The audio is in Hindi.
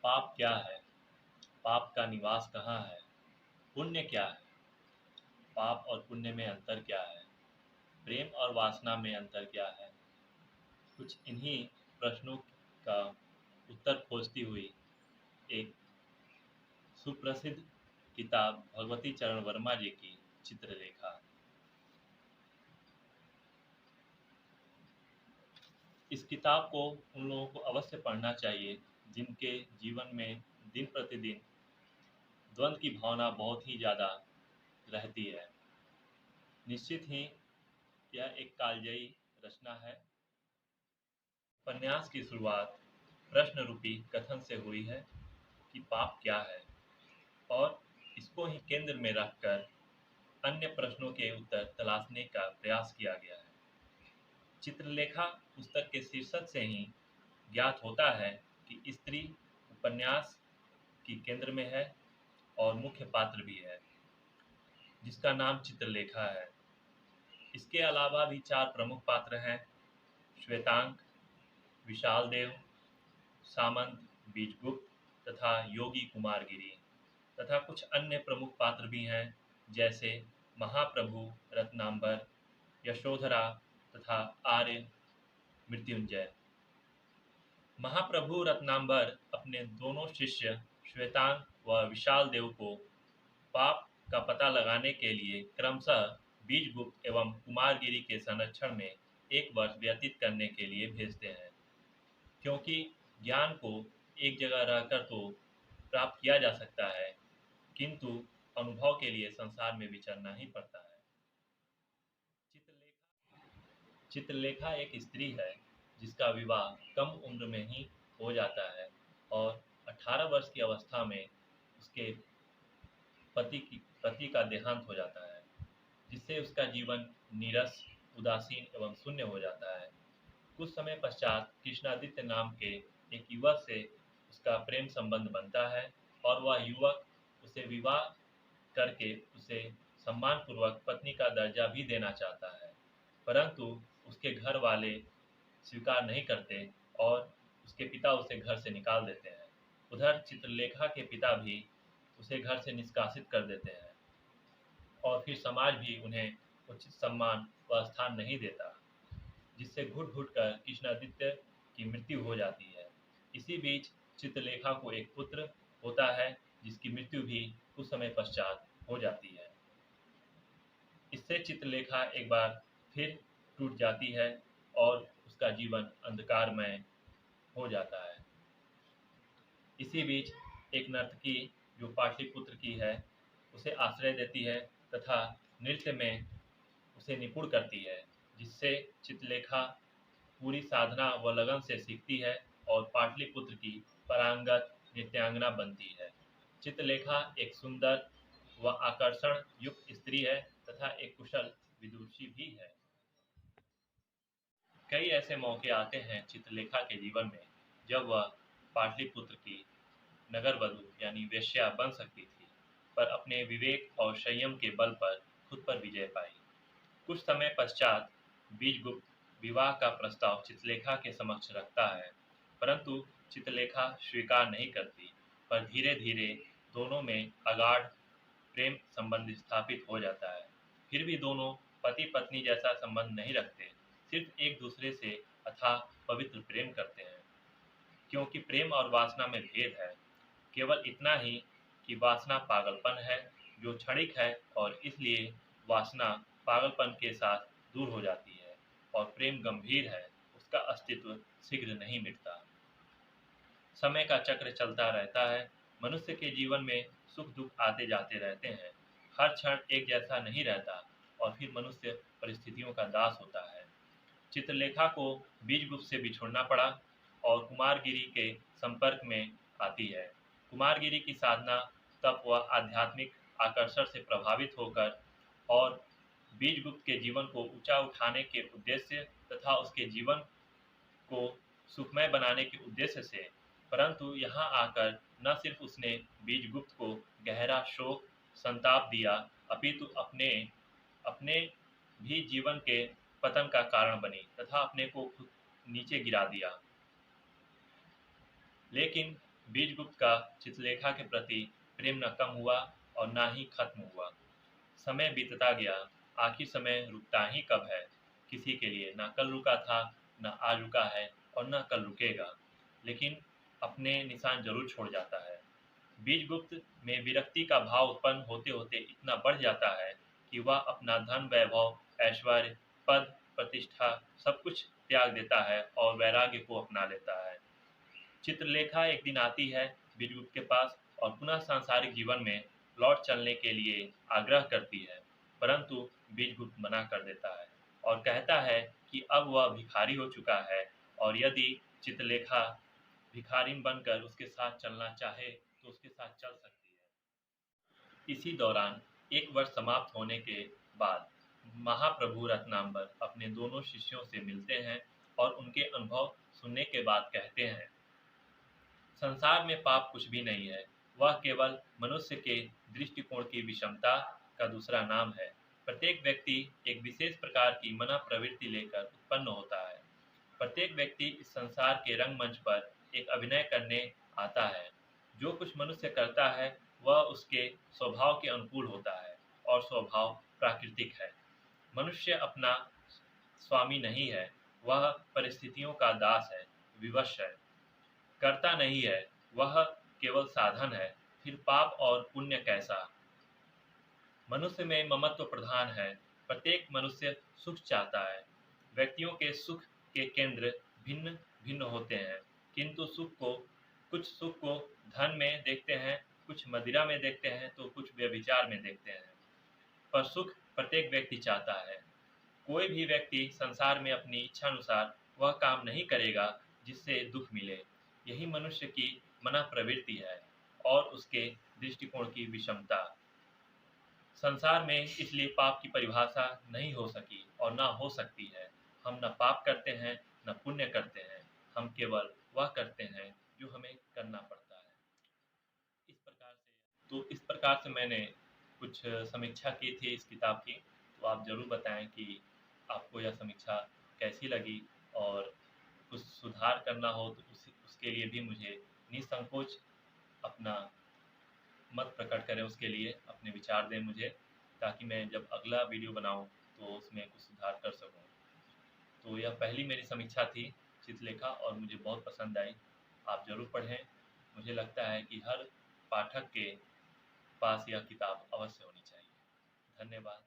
पाप क्या है? पाप का निवास कहाँ है? पुण्य क्या है? पाप और पुण्य में अंतर क्या है? प्रेम और वासना में अंतर क्या है? कुछ इन्हीं प्रश्नों का उत्तर खोजती हुई एक सुप्रसिद्ध किताब भगवती चरण वर्मा जी की चित्रलेखा। इस किताब को उन लोगों को अवश्य पढ़ना चाहिए जिनके जीवन में दिन प्रतिदिन द्वंद्व की भावना बहुत ही ज़्यादा रहती है। निश्चित ही यह एक कालजयी रचना है। उपन्यास की शुरुआत प्रश्न रूपी कथन से हुई है कि पाप क्या है, और इसको ही केंद्र में रखकर अन्य प्रश्नों के उत्तर तलाशने का प्रयास किया गया है। चित्रलेखा पुस्तक के शीर्षक से ही ज्ञात होता है कि स्त्री उपन्यास की केंद्र में है और मुख्य पात्र भी है, जिसका नाम चित्रलेखा है। इसके अलावा भी चार प्रमुख पात्र हैं: श्वेतांक, विशाल देव, सामंत बीजगुप्त तथा योगी कुमारगिरी, तथा कुछ अन्य प्रमुख पात्र भी हैं जैसे महाप्रभु रत्नांबर, यशोधरा तथा आर्य मृत्युंजय। महाप्रभु रत्नांबर अपने दोनों शिष्य श्वेतांक व विशाल देव को पाप का पता लगाने के लिए क्रमशः बीजगुप्त एवं कुमारगिरी के संरक्षण में एक वर्ष व्यतीत करने के लिए भेजते हैं, क्योंकि ज्ञान को एक जगह रहकर तो प्राप्त किया जा सकता है, किंतु अनुभव के लिए संसार में विचरना ही पड़ता है। चित्रलेखा चित्रलेखा एक स्त्री है जिसका विवाह कम उम्र में ही हो जाता है और 18 वर्ष की अवस्था में उसके पति का देहांत हो जाता है, जिससे उसका जीवन नीरस, उदासीन एवं शून्य हो जाता है। कुछ समय पश्चात कृष्णादित्य नाम के एक युवक से उसका प्रेम संबंध बनता है और वह युवक उसे विवाह करके उसे सम्मानपूर्वक पत्नी का दर्जा भी देना चाहता है, परंतु उसके घर वाले स्वीकार नहीं करते और उसके पिता उसे घर से निकाल देते हैं। उधर चित्रलेखा के पिता भी उसे घर से निष्कासित कर देते हैं और फिर समाज भी उन्हें उचित सम्मान व स्थान नहीं देता, जिससे घुट-घुट कर कृष्णादित्य की मृत्यु हो जाती है। इसी बीच चित्रलेखा को एक पुत्र होता है जिसकी मृत्यु भी कुछ समय पश्चात हो जाती है। इससे चित्रलेखा एक बार फिर टूट जाती है और उसका जीवन अंधकारमय हो जाता है। इसी बीच एक नर्तकी जो पाटलिपुत्र की है उसे आश्रय देती है तथा नृत्य में उसे निपुण करती है, जिससे चित्रलेखा पूरी साधना व लगन से सीखती है और पाटलिपुत्र की पारंगत नृत्यांगना बनती है। चित्रलेखा एक सुंदर व आकर्षण युक्त स्त्री है तथा एक कुशल विदुषी भी है। कई ऐसे मौके आते हैं चित्रलेखा के जीवन में जब वह पाटलिपुत्र की नगरवधू यानी वेश्या बन सकती थी, पर अपने विवेक और संयम के बल पर खुद पर विजय पाई। कुछ समय पश्चात बीजगुप्त विवाह का प्रस्ताव चित्रलेखा के समक्ष रखता है, परंतु चित्रलेखा स्वीकार नहीं करती, पर धीरे धीरे दोनों में अगाढ़ प्रेम संबंध स्थापित हो जाता है। फिर भी दोनों पति पत्नी जैसा संबंध नहीं रखते, सिर्फ एक दूसरे से अथाह पवित्र प्रेम करते हैं, क्योंकि प्रेम और वासना में भेद है। केवल इतना ही कि वासना पागलपन है जो क्षणिक है और इसलिए वासना पागलपन के साथ दूर हो जाती है, और प्रेम गंभीर है, उसका अस्तित्व शीघ्र नहीं मिटता। समय का चक्र चलता रहता है, मनुष्य के जीवन में सुख दुख आते जाते रहते हैं, हर क्षण एक जैसा नहीं रहता और फिर मनुष्य परिस्थितियों का दास होता है। चित्रलेखा को बीजगुप्त से बिछुड़ना पड़ा और कुमारगिरी के संपर्क में आती है। कुमारगिरी की साधना, तप व आध्यात्मिक आकर्षण से प्रभावित होकर और बीजगुप्त के जीवन को ऊंचा उठाने के उद्देश्य तथा उसके जीवन को सुखमय बनाने के उद्देश्य से, परंतु यहाँ आकर न सिर्फ उसने बीजगुप्त को गहरा शोक संताप दिया, अपितु अपने अपने भी जीवन के पतन का कारण बनी तथा अपने को खुद नीचे गिरा दिया। लेकिन बीजगुप्त का चित्रलेखा के प्रति प्रेम न कम हुआ और न ही खत्म हुआ। समय बीतता गया, आखिर समय रुकता ही कब है। किसी के लिए न कल रुका था, न आज रुका है और न कल रुकेगा, लेकिन अपने निशान जरूर छोड़ जाता है। बीजगुप्त में विरक्ति का भाव उत्पन्न होते होते इतना बढ़ जाता है कि वह अपना धन, वैभव, ऐश्वर्य, पद, प्रतिष्ठा सब कुछ त्याग देता है और वैराग्य को अपना लेता है। चित्रलेखा एक दिन आती है बीजगुप्त के पास और पुनः सांसारिक जीवन में लौट चलने के लिए आग्रह करती है, परंतु बीजगुप्त मना कर देता है और कहता है कि अब वह भिखारी हो चुका है और यदि चित्रलेखा भिखारिन बनकर उसके साथ चलना चाहे तो उसके साथ चल सकती है। इसी दौरान एक वर्ष समाप्त होने के बाद महाप्रभु रत्नांबर अपने दोनों शिष्यों से मिलते हैं और उनके अनुभव सुनने के बाद कहते हैं, संसार में पाप कुछ भी नहीं है, वह केवल मनुष्य के दृष्टिकोण की विषमता का दूसरा नाम है। प्रत्येक व्यक्ति एक विशेष प्रकार की मना प्रवृत्ति लेकर उत्पन्न होता है। प्रत्येक व्यक्ति इस संसार के रंगमंच पर एक अभिनय करने आता है। जो कुछ मनुष्य करता है वह उसके स्वभाव के अनुकूल होता है और स्वभाव प्राकृतिक है। मनुष्य अपना स्वामी नहीं है, वह परिस्थितियों का दास है, विवश है, कर्ता नहीं है, वह केवल साधन है। फिर पाप और पुण्य कैसा? मनुष्य में ममत्व प्रधान है। प्रत्येक मनुष्य सुख चाहता है। व्यक्तियों के सुख के केंद्र भिन्न भिन्न होते हैं, किंतु कुछ सुख को धन में देखते हैं, कुछ मदिरा में देखते हैं तो कुछ व्यभिचार में देखते हैं। पर सुख प्रत्येक व्यक्ति चाहता है। कोई भी व्यक्ति संसार में अपनी इच्छानुसार वह काम नहीं करेगा जिससे दुख मिले। यही मनुष्य की मना प्रवृत्ति है और उसके दृष्टिकोण की विषमता। संसार में इसलिए पाप की परिभाषा नहीं हो सकी और ना हो सकती है। हम न पाप करते हैं न पुण्य करते हैं, हम केवल वह करते हैं जो हमें करना पड़ता है। इस प्रकार से मैंने कुछ समीक्षा की थी इस किताब की। तो आप ज़रूर बताएं कि आपको यह समीक्षा कैसी लगी, और कुछ सुधार करना हो तो उसके लिए भी मुझे निसंकोच अपना मत प्रकट करें, उसके लिए अपने विचार दें मुझे, ताकि मैं जब अगला वीडियो बनाऊं तो उसमें कुछ सुधार कर सकूं। तो यह पहली मेरी समीक्षा थी चित्रलेखा और मुझे बहुत पसंद आई। आप ज़रूर पढ़ें। मुझे लगता है कि हर पाठक के पास यह किताब अवश्य होनी चाहिए। धन्यवाद।